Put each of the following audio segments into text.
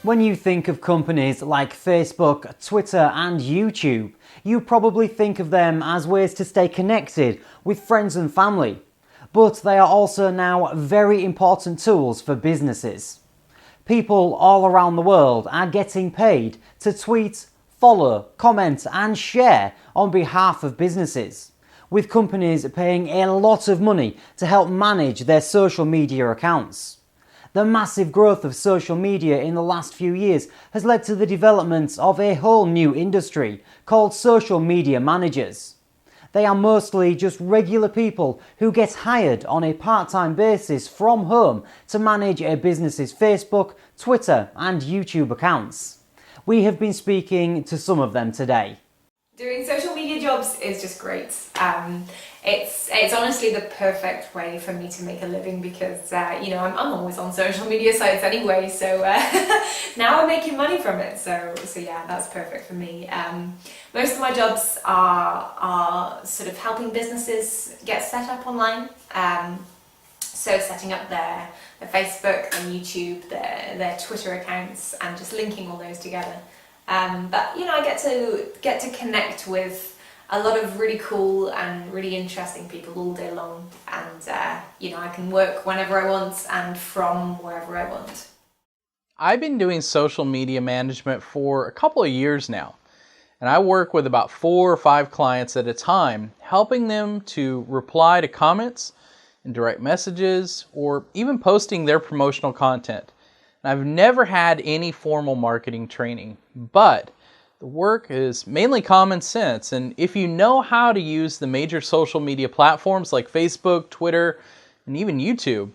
When you think of companies like Facebook, Twitter and YouTube, you probably think of them as ways to stay connected with friends and family. But they are also now very important tools for businesses. People all around the world are getting paid to tweet, follow, comment and share on behalf of businesses, with companies paying a lot of money to help manage their social media accounts. The massive growth of social media in the last few years has led to the development of a whole new industry called social media managers. They are mostly just regular people who get hired on a part-time basis from home to manage a business's Facebook, Twitter and YouTube accounts. We have been speaking to some of them today. Doing social media jobs is just great. It's honestly the perfect way for me to make a living because I'm always on social media sites anyway, so now I'm making money from it. So yeah, that's perfect for me. Most of my jobs are sort of helping businesses get set up online. So setting up their Facebook, their YouTube, their Twitter accounts, and just linking all those together. But I get to connect with a lot of really cool and really interesting people all day long, and I can work whenever I want and from wherever I want. I've been doing social media management for a couple of years now, and I work with about 4 or 5 clients at a time, helping them to reply to comments and direct messages or even posting their promotional content. I've never had any formal marketing training, but the work is mainly common sense, and if you know how to use the major social media platforms like Facebook, Twitter, and even YouTube,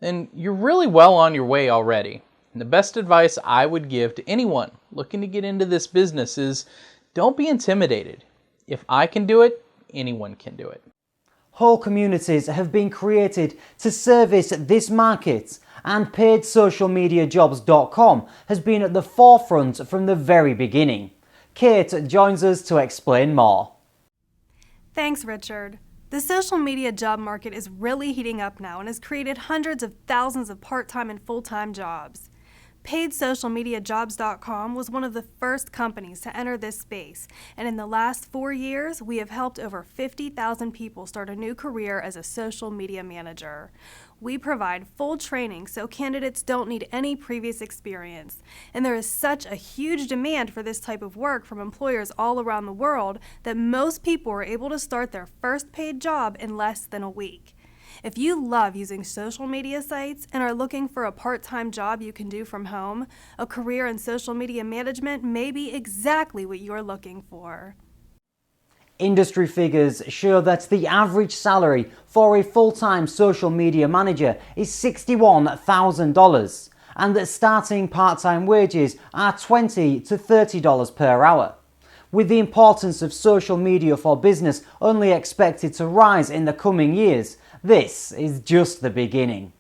then you're really well on your way already. And the best advice I would give to anyone looking to get into this business is don't be intimidated. If I can do it, anyone can do it. Whole communities have been created to service this market, and PaidSocialMediaJobs.com has been at the forefront from the very beginning. Kate joins us to explain more. Thanks, Richard. The social media job market is really heating up now and has created hundreds of thousands of part-time and full-time jobs. PaidSocialMediaJobs.com was one of the first companies to enter this space, and in the last 4 years, we have helped over 50,000 people start a new career as a social media manager. We provide full training so candidates don't need any previous experience, and there is such a huge demand for this type of work from employers all around the world that most people are able to start their first paid job in less than a week. If you love using social media sites and are looking for a part-time job you can do from home, a career in social media management may be exactly what you're looking for. Industry figures show that the average salary for a full-time social media manager is $61,000 and that starting part-time wages are $20 to $30 per hour. With the importance of social media for business only expected to rise in the coming years, this is just the beginning.